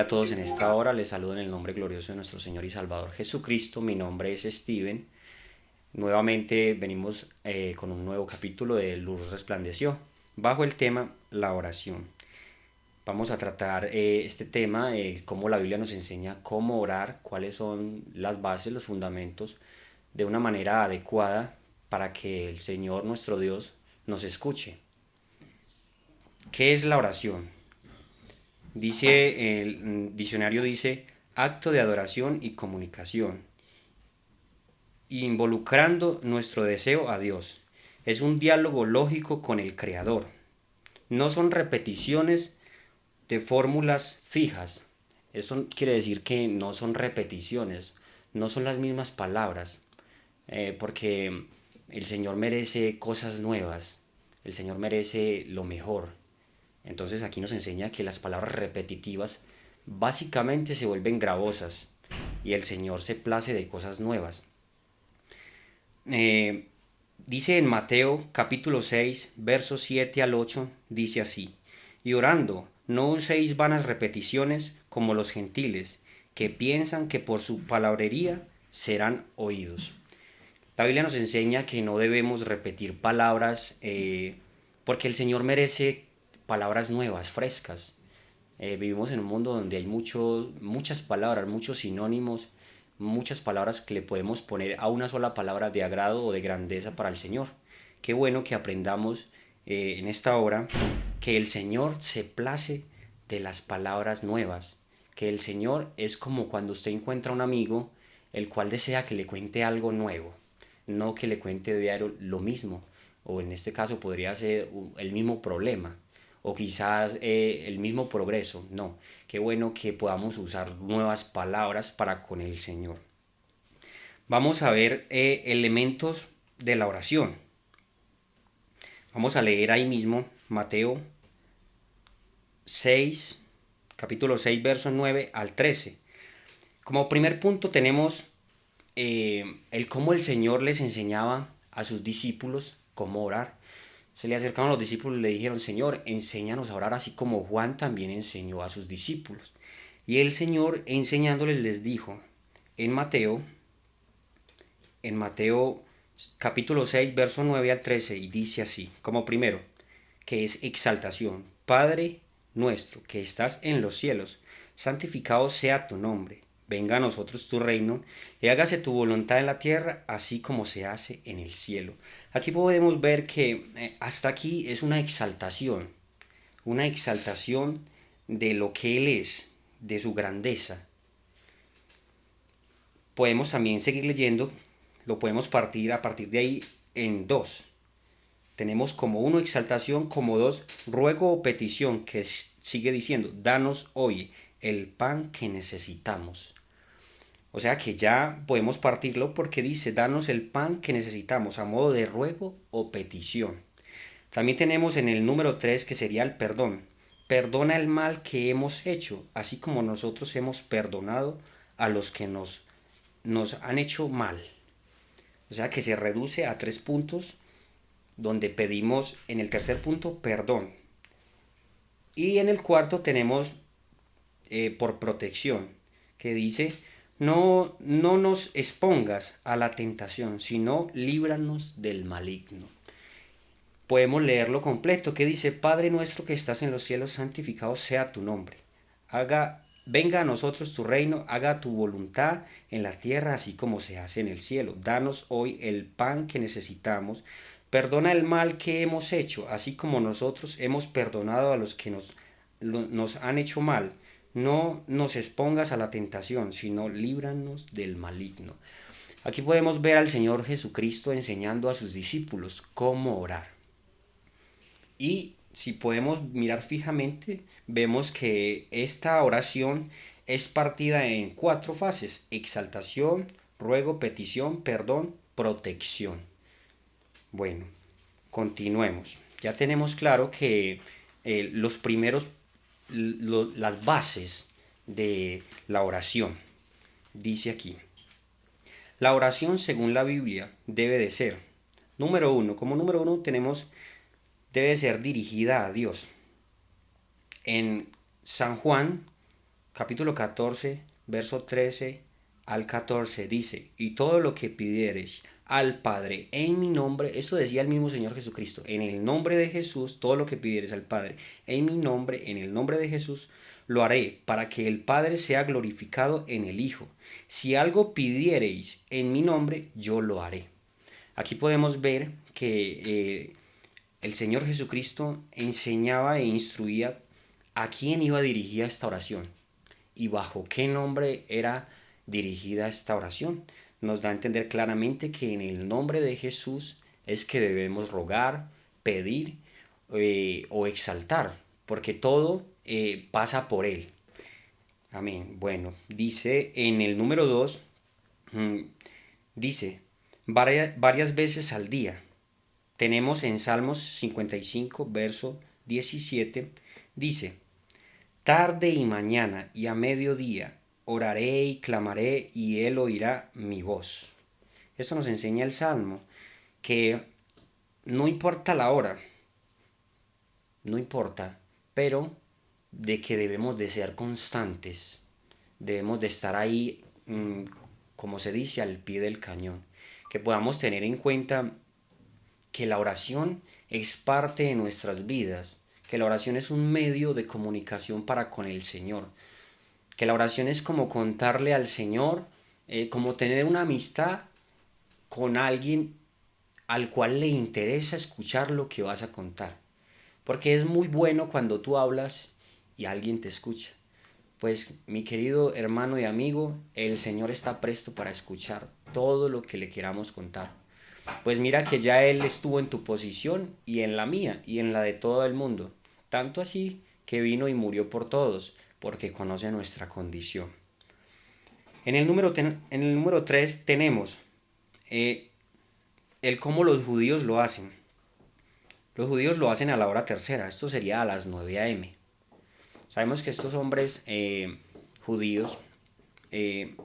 a todos en esta hora, les saludo en el nombre glorioso de nuestro Señor y Salvador Jesucristo. Mi nombre es Steven. Nuevamente venimos con un nuevo capítulo de Luz Resplandeció, bajo el tema la oración. Vamos a tratar este tema, cómo la Biblia nos enseña cómo orar, cuáles son las bases, los fundamentos, de una manera adecuada para que el Señor nuestro Dios nos escuche. ¿Qué es la oración? Dice, el diccionario dice, acto de adoración y comunicación, involucrando nuestro deseo a Dios. Es un diálogo lógico con el Creador. No son repeticiones de fórmulas fijas. Esto quiere decir que no son repeticiones, no son las mismas palabras, porque el Señor merece cosas nuevas, el Señor merece lo mejor. Entonces aquí nos enseña que las palabras repetitivas básicamente se vuelven gravosas y el Señor se place de cosas nuevas. Eh, Dice en Mateo capítulo 6 versos 7 al 8, dice así, y orando, no uséis vanas repeticiones como los gentiles, que piensan que por su palabrería serán oídos. La Biblia nos enseña que no debemos repetir palabras porque el Señor merece palabras nuevas, frescas. Vivimos en un mundo donde hay muchas palabras, muchos sinónimos, muchas palabras que le podemos poner a una sola palabra de agrado o de grandeza para el Señor. Qué bueno que aprendamos en esta hora que el Señor se place de las palabras nuevas, que el Señor es como cuando usted encuentra un amigo el cual desea que le cuente algo nuevo, no que le cuente diario lo mismo, o en este caso podría ser el mismo problema o quizás el mismo progreso. No, qué bueno que podamos usar nuevas palabras para con el Señor. Vamos a ver elementos de la oración. Vamos a leer ahí mismo Mateo 6, capítulo 6, versos 9 al 13. Como primer punto tenemos el cómo el Señor les enseñaba a sus discípulos cómo orar. Se le acercaron los discípulos y le dijeron, Señor, enséñanos a orar así como Juan también enseñó a sus discípulos. Y el Señor enseñándoles les dijo en Mateo capítulo 6, verso 9 al 13, y dice así, como primero, que es exaltación. Padre nuestro que estás en los cielos, santificado sea tu nombre. Venga a nosotros tu reino y hágase tu voluntad en la tierra, así como se hace en el cielo. Aquí podemos ver que hasta aquí es una exaltación de lo que Él es, de su grandeza. Podemos también seguir leyendo, lo podemos partir a partir de ahí en dos. Tenemos como uno exaltación, como dos ruego o petición, que sigue diciendo, danos hoy el pan que necesitamos. O sea que ya podemos partirlo porque dice, danos el pan que necesitamos a modo de ruego o petición. También tenemos en el número 3 que sería el perdón. Perdona el mal que hemos hecho, así como nosotros hemos perdonado a los que nos han hecho mal. O sea que se reduce a 3 puntos donde pedimos en el tercer punto perdón. Y en el cuarto tenemos por protección, que dice, no nos expongas a la tentación, sino líbranos del maligno. Podemos leerlo completo, que dice, Padre nuestro que estás en los cielos, santificado sea tu nombre. Venga a nosotros tu reino, haga tu voluntad en la tierra así como se hace en el cielo. Danos hoy el pan que necesitamos. Perdona el mal que hemos hecho, así como nosotros hemos perdonado a los que nos han hecho mal. No nos expongas a la tentación, sino líbranos del maligno. Aquí podemos ver al Señor Jesucristo enseñando a sus discípulos cómo orar. Y si podemos mirar fijamente, vemos que esta oración es partida en 4 fases: exaltación, ruego, petición, perdón, protección. Bueno, continuemos. Ya tenemos claro que los primeros, las bases de la oración, dice aquí. La oración según la Biblia debe de ser, número uno, como número uno tenemos, debe ser dirigida a Dios. En San Juan capítulo 14, verso 13 al 14 dice, y todo lo que pidiereis al Padre en mi nombre, esto decía el mismo Señor Jesucristo, en el nombre de Jesús, todo lo que pidiereis al Padre en mi nombre, en el nombre de Jesús, lo haré para que el Padre sea glorificado en el Hijo. Si algo pidiereis en mi nombre, yo lo haré. Aquí podemos ver que el Señor Jesucristo enseñaba e instruía a quién iba dirigida esta oración y bajo qué nombre era dirigida esta oración. Nos da a entender claramente que en el nombre de Jesús es que debemos rogar, pedir o exaltar, porque todo pasa por Él. Amén. Bueno, dice en el número 2, dice varias veces al día. Tenemos en Salmos 55, verso 17, dice, tarde y mañana y a mediodía oraré y clamaré y él oirá mi voz. Esto nos enseña el Salmo, que no importa la hora, no importa, pero de que debemos de ser constantes, debemos de estar ahí, como se dice, al pie del cañón, que podamos tener en cuenta que la oración es parte de nuestras vidas, que la oración es un medio de comunicación para con el Señor, que la oración es como contarle al Señor, como tener una amistad con alguien al cual le interesa escuchar lo que vas a contar. Porque es muy bueno cuando tú hablas y alguien te escucha. Pues mi querido hermano y amigo, el Señor está presto para escuchar todo lo que le queramos contar. Pues mira que ya Él estuvo en tu posición y en la mía y en la de todo el mundo. Tanto así que vino y murió por todos, porque conoce nuestra condición. En el número 3 tenemos eh, el cómo los judíos lo hacen. Los judíos lo hacen a la hora tercera, esto sería a las 9 a.m. Sabemos que estos hombres judíos eh,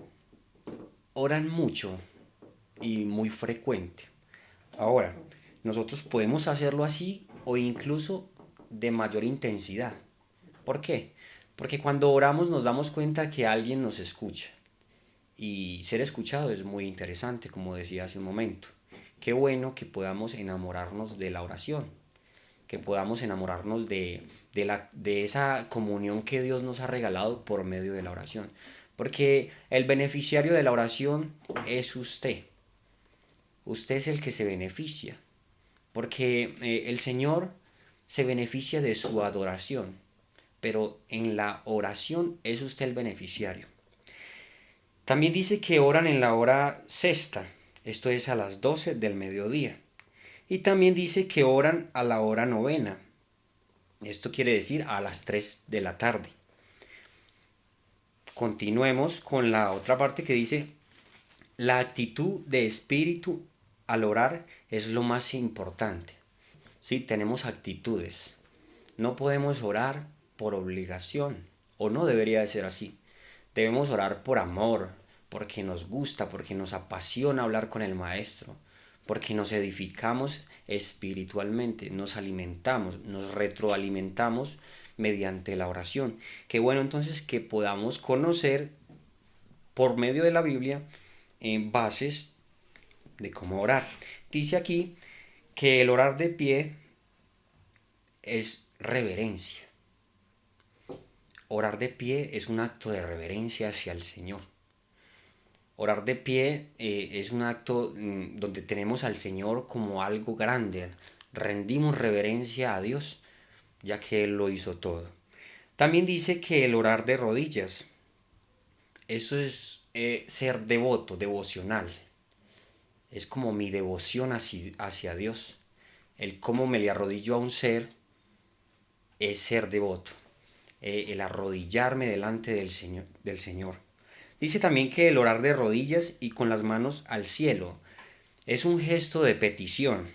oran mucho y muy frecuente. Ahora, nosotros podemos hacerlo así o incluso de mayor intensidad. ¿Por qué? Porque cuando oramos nos damos cuenta que alguien nos escucha. Y ser escuchado es muy interesante, como decía hace un momento. Qué bueno que podamos enamorarnos de la oración, que podamos enamorarnos de esa comunión que Dios nos ha regalado por medio de la oración. Porque el beneficiario de la oración es usted. Usted es el que se beneficia. Porque el Señor se beneficia de su adoración. Pero en la oración es usted el beneficiario. También dice que oran en la hora sexta, esto es a las 12 del mediodía. Y también dice que oran a la hora novena, esto quiere decir a las 3 de la tarde. Continuemos con la otra parte que dice, la actitud de espíritu al orar es lo más importante. Sí, tenemos actitudes. No podemos orar por obligación, o no debería de ser así. Debemos orar por amor, porque nos gusta, porque nos apasiona hablar con el Maestro, porque nos edificamos espiritualmente, nos alimentamos, nos retroalimentamos mediante la oración. Qué bueno entonces que podamos conocer por medio de la Biblia bases de cómo orar. Dice aquí que el orar de pie es reverencia. Orar de pie es un acto de reverencia hacia el Señor. Orar de pie es un acto donde tenemos al Señor como algo grande. Rendimos reverencia a Dios, ya que Él lo hizo todo. También dice que el orar de rodillas, eso es ser devoto, devocional. Es como mi devoción hacia Dios. El cómo me le arrodillo a un ser es ser devoto. El arrodillarme delante del Señor. Dice también que el orar de rodillas y con las manos al cielo es un gesto de petición.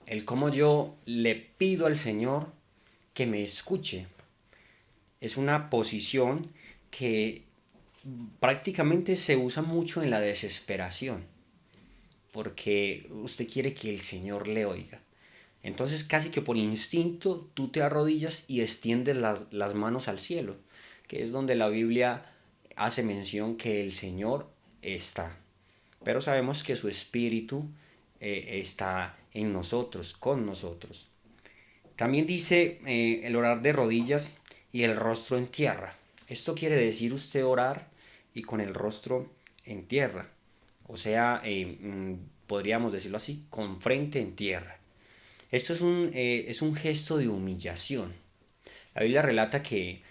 El cómo yo le pido al Señor que me escuche. Es una posición que prácticamente se usa mucho en la desesperación, porque usted quiere que el Señor le oiga. Entonces casi que por instinto tú te arrodillas y extiendes las manos al cielo. que es donde la Biblia hace mención que el Señor está. Pero sabemos que su Espíritu está en nosotros, con nosotros. También dice el orar de rodillas y el rostro en tierra. Esto quiere decir usted orar y con el rostro en tierra. O sea, podríamos decirlo así, con frente en tierra. Esto es un gesto de humillación. La Biblia relata que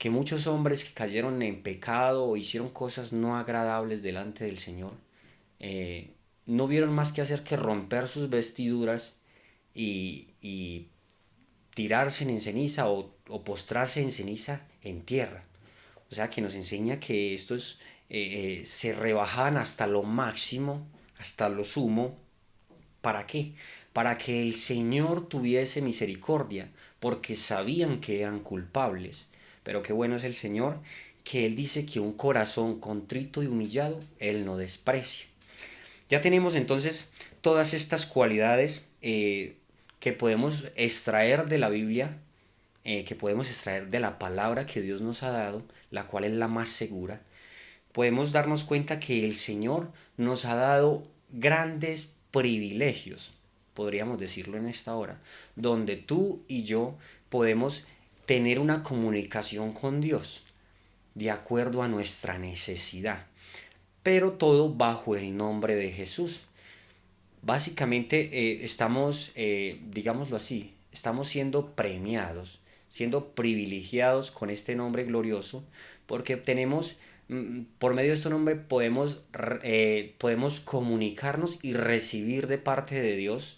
muchos hombres que cayeron en pecado o hicieron cosas no agradables delante del Señor, no vieron más que hacer que romper sus vestiduras y tirarse en ceniza o postrarse en ceniza en tierra. O sea que nos enseña que estos se rebajaban hasta lo máximo, hasta lo sumo. ¿Para qué? Para que el Señor tuviese misericordia, porque sabían que eran culpables. Pero qué bueno es el Señor, que Él dice que un corazón contrito y humillado, Él no desprecia. Ya tenemos entonces todas estas cualidades que podemos extraer de la Biblia, que podemos extraer de la palabra que Dios nos ha dado, la cual es la más segura. Podemos darnos cuenta que el Señor nos ha dado grandes privilegios, podríamos decirlo en esta hora, donde tú y yo podemos tener una comunicación con Dios de acuerdo a nuestra necesidad, pero todo bajo el nombre de Jesús. Básicamente estamos, digámoslo así, estamos siendo premiados, siendo privilegiados con este nombre glorioso, porque tenemos, por medio de este nombre podemos comunicarnos y recibir de parte de Dios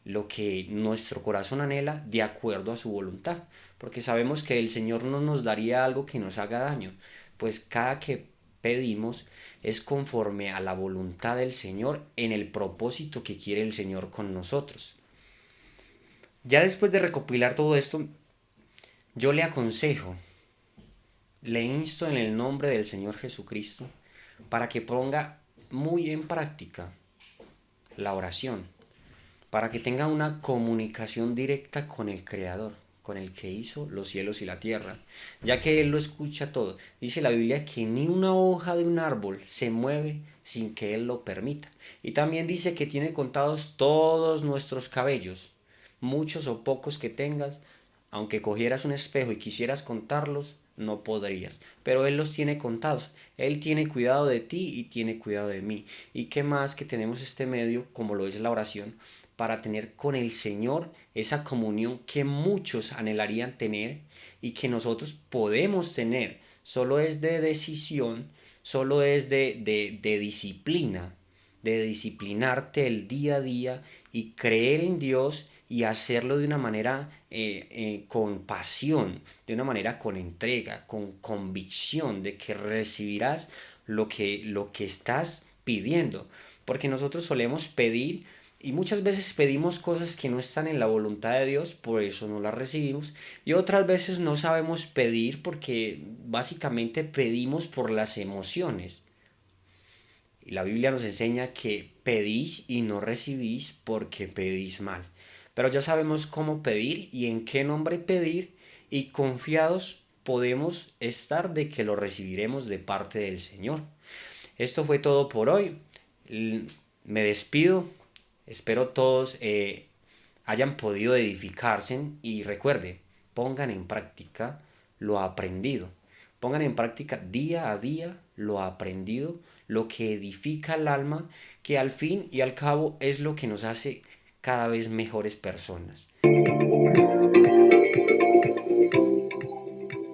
lo que nuestro corazón anhela de acuerdo a su voluntad, porque sabemos que el Señor no nos daría algo que nos haga daño, pues cada que pedimos es conforme a la voluntad del Señor en el propósito que quiere el Señor con nosotros. Ya después de recopilar todo esto, yo le aconsejo, le insto en el nombre del Señor Jesucristo para que ponga muy en práctica la oración, para que tenga una comunicación directa con el Creador, con el que hizo los cielos y la tierra, ya que Él lo escucha todo. Dice la Biblia que ni una hoja de un árbol se mueve sin que Él lo permita. Y también dice que tiene contados todos nuestros cabellos, muchos o pocos que tengas, aunque cogieras un espejo y quisieras contarlos, no podrías, pero Él los tiene contados. Él tiene cuidado de ti y tiene cuidado de mí. Y qué más que tenemos este medio, como lo es la oración, para tener con el Señor esa comunión que muchos anhelarían tener y que nosotros podemos tener. Solo es de decisión, solo es de disciplina, de disciplinarte el día a día y creer en Dios y hacerlo de una manera con pasión, de una manera con entrega, con convicción de que recibirás lo que estás pidiendo. Porque nosotros solemos pedir y muchas veces pedimos cosas que no están en la voluntad de Dios, por eso no las recibimos. Y otras veces no sabemos pedir porque básicamente pedimos por las emociones. Y la Biblia nos enseña que pedís y no recibís porque pedís mal. Pero ya sabemos cómo pedir y en qué nombre pedir y confiados podemos estar de que lo recibiremos de parte del Señor. Esto fue todo por hoy. Me despido. Espero todos hayan podido edificarse y recuerde, pongan en práctica lo aprendido. Pongan en práctica día a día lo aprendido, lo que edifica el alma, que al fin y al cabo es lo que nos hace cada vez mejores personas.